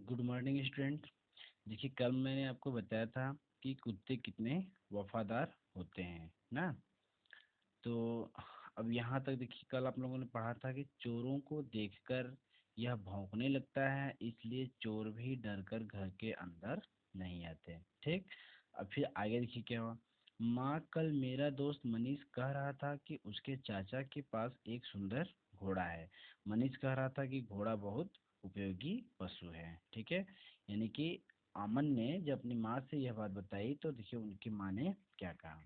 Good morning student. देखिए, कल मैंने आपको बताया था कि कुत्ते कितने वफादार होते हैं ना। तो अब यहाँ तक देखिए, कल आप लोगों ने पढ़ा था कि चोरों को देखकर यह भौंकने लगता है, इसलिए चोर भी डरकर घर के अंदर नहीं आते। ठीक। अब फिर आगे देखिए क्या हुआ। माँ, कल मेरा दोस्त मनीष कह रहा था कि उसके चाचा के पास एक सुंदर घोड़ा है। मनीष कह रहा था कि घोड़ा बहुत उपयोगी पशु है। ठीक है। यानी कि अमन ने जब अपनी माँ से यह बात बताई तो देखिए उनकी माँ ने क्या कहा।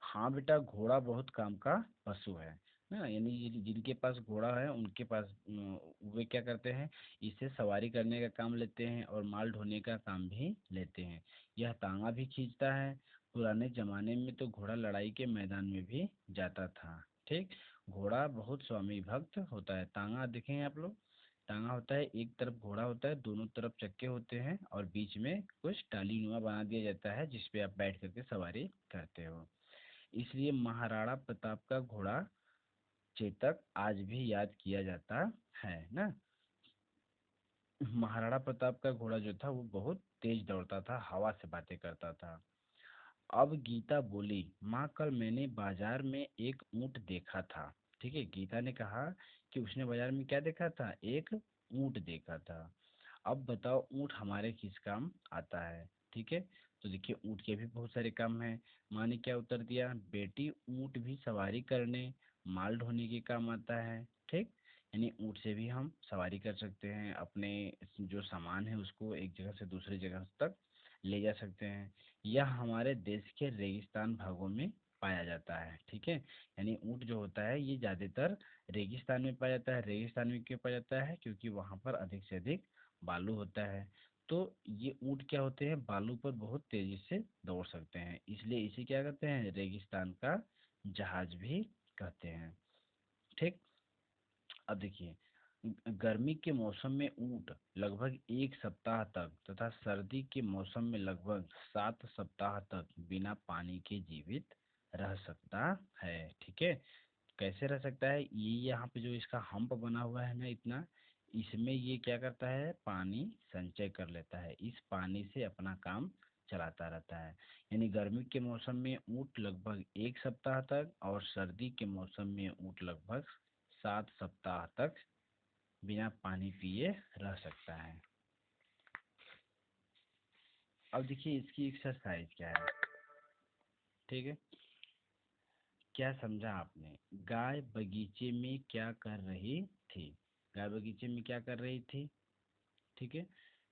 हाँ बेटा, घोड़ा बहुत काम का पशु है ना। यानी जिनके पास घोड़ा है उनके पास वे क्या करते हैं, इसे सवारी करने का काम लेते हैं और माल ढोने का काम भी लेते हैं। यह तांगा भी खींचता है। पुराने जमाने में तो घोड़ा लड़ाई के मैदान में भी जाता था। ठीक। घोड़ा बहुत स्वामी भक्त होता है। तांगा देखें आप लोग, टांगा होता है, एक तरफ घोड़ा होता है, दोनों तरफ चक्के होते हैं और बीच में कुछ टाली नुमा बना दिया जाता है जिसपे आप बैठ करके सवारी करते हो। इसलिए महाराणा प्रताप का घोड़ा चेतक आज भी याद किया जाता है ना। महाराणा प्रताप का घोड़ा जो था वो बहुत तेज दौड़ता था, हवा से बातें करता था। अब गीता बोली, माँ, कल मैंने बाजार में एक ऊंट देखा था। ठीक है, गीता ने कहा कि उसने बाजार में क्या देखा था, एक ऊंट देखा था। अब बताओ ऊंट हमारे किस काम आता है। ठीक है। तो देखिए ऊंट के भी बहुत सारे काम हैं। माँ ने क्या उत्तर दिया, बेटी ऊंट भी सवारी करने, माल ढोने के काम आता है। ठीक। यानी ऊंट से भी हम सवारी कर सकते हैं, अपने जो सामान है उसको एक जगह से दूसरी जगह तक ले जा सकते हैं। यह हमारे देश के रेगिस्तान भागों में पाया जाता है। ठीक है। यानी ऊंट जो होता है ये ज़्यादातर रेगिस्तान में पाया जाता है। रेगिस्तान में क्यों पाया जाता है, क्योंकि वहाँ पर अधिक से अधिक बालू होता है। तो ये ऊंट क्या होते हैं, बालू पर बहुत तेजी से दौड़ सकते हैं, इसलिए इसे क्या कहते हैं, रेगिस्तान का जहाज भी कहते हैं। ठीक। अब देखिए, गर्मी के मौसम में ऊंट लगभग 1 सप्ताह तक तथा सर्दी के मौसम में लगभग 7 सप्ताह तक बिना पानी के जीवित रह सकता है। ठीक है। कैसे रह सकता है, ये यहाँ पे जो इसका हम्प बना हुआ है ना इतना, इसमें ये क्या करता है, पानी संचय कर लेता है, इस पानी से अपना काम चलाता रहता है। यानी गर्मी के मौसम में ऊँट लगभग 1 सप्ताह तक और सर्दी के मौसम में ऊँट लगभग 7 सप्ताह तक बिना पानी पिए रह सकता है। अब देखिए इसकी एक्सरसाइज क्या है। ठीक है। क्या समझा आपने, गाय बगीचे में क्या कर रही थी। गाय बगीचे में क्या कर रही थी। ठीक है।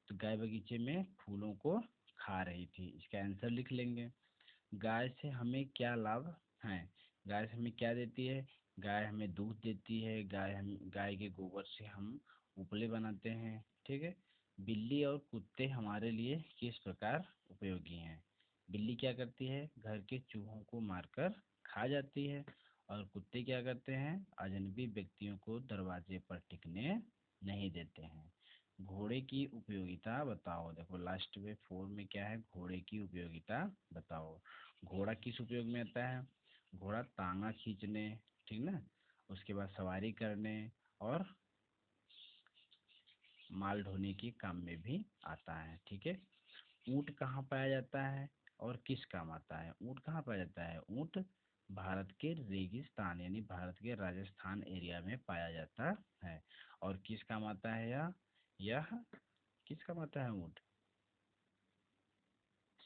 तो गाय बगीचे में फूलों को खा रही थी, इसका आंसर लिख लेंगे। गाय से हमें क्या लाभ है। गाय से हमें क्या देती है, गाय हमें दूध देती है। गाय के गोबर से हम उपले बनाते हैं। ठीक है। बिल्ली और कुत्ते हमारे लिए किस प्रकार उपयोगी हैं। बिल्ली क्या करती है, घर के चूहों को मारकर खा जाती है और कुत्ते क्या करते हैं, अजनबी व्यक्तियों को दरवाजे पर टिकने नहीं देते हैं। घोड़े की उपयोगिता बताओ। देखो लास्ट में 4 में क्या है, घोड़े की उपयोगिता बताओ। घोड़ा किस उपयोग में आता है, घोड़ा तांगा खींचने, ठीक ना, उसके बाद सवारी करने और माल ढोने के काम में भी आता है। ठीक है। ऊँट कहाँ पाया जाता है और किस काम आता है। ऊँट कहाँ पाया जाता है, ऊँट भारत के रेगिस्तान यानी भारत के राजस्थान एरिया में पाया जाता है। और किस काम आता है यह किस काम आता है ऊँट,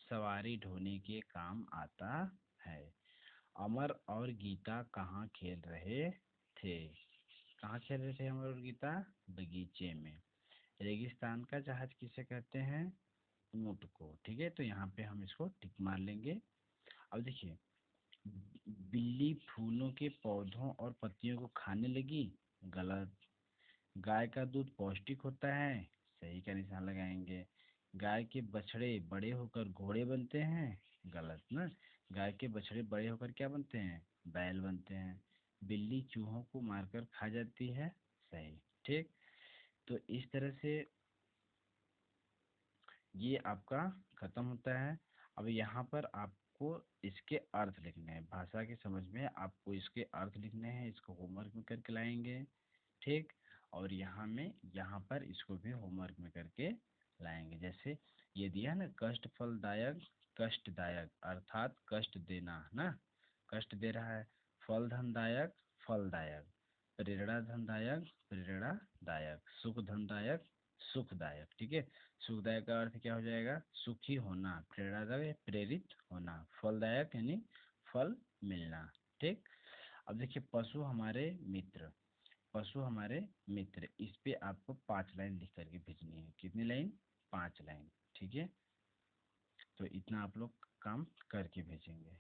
सवारी ढोने के काम आता है। अमर और गीता कहाँ खेल रहे थे। कहाँ खेल रहे थे अमर और गीता, बगीचे में। रेगिस्तान का जहाज किसे कहते हैं, ऊँट को। ठीक है, तो यहाँ पे हम इसको टिक मार लेंगे। अब देखिए, बिल्ली फूलों के पौधों और पत्तियों को खाने लगी, गलत। गाय का दूध पौष्टिक होता है, सही का निशान लगाएंगे। गाय के बछड़े बड़े होकर घोड़े बनते हैं, गलत ना। गाय के बछड़े बड़े होकर क्या बनते हैं, बैल बनते हैं। बिल्ली चूहों को मारकर खा जाती है, सही। ठीक। तो इस तरह से ये आपका खत्म होता है। अब यहाँ पर आपको इसके अर्थ लिखने हैं, भाषा की समझ में आपको इसके अर्थ लिखने हैं, इसको होमवर्क में करके लाएंगे। ठीक। और यहाँ पर इसको भी होमवर्क में करके लाएंगे। जैसे ये दिया ना, कष्ट फलदायक कष्टदायक अर्थात कष्ट देना ना, कष्ट दे रहा है। फल धनदायक फलदायक, प्रेरणा धनदायक प्रेरणादायक, सुख धनदायक सुखदायक। ठीक है, सुखदायक का अर्थ क्या हो जाएगा, सुखी होना, प्रेरणादायक प्रेरित होना, फलदायक यानी फल मिलना। ठीक। अब देखिए पशु हमारे मित्र, पशु हमारे मित्र, इस पे आपको 5 लाइन लिख करके भेजनी है। कितनी लाइन, 5 लाइन। ठीक है, तो इतना आप लोग काम करके भेजेंगे।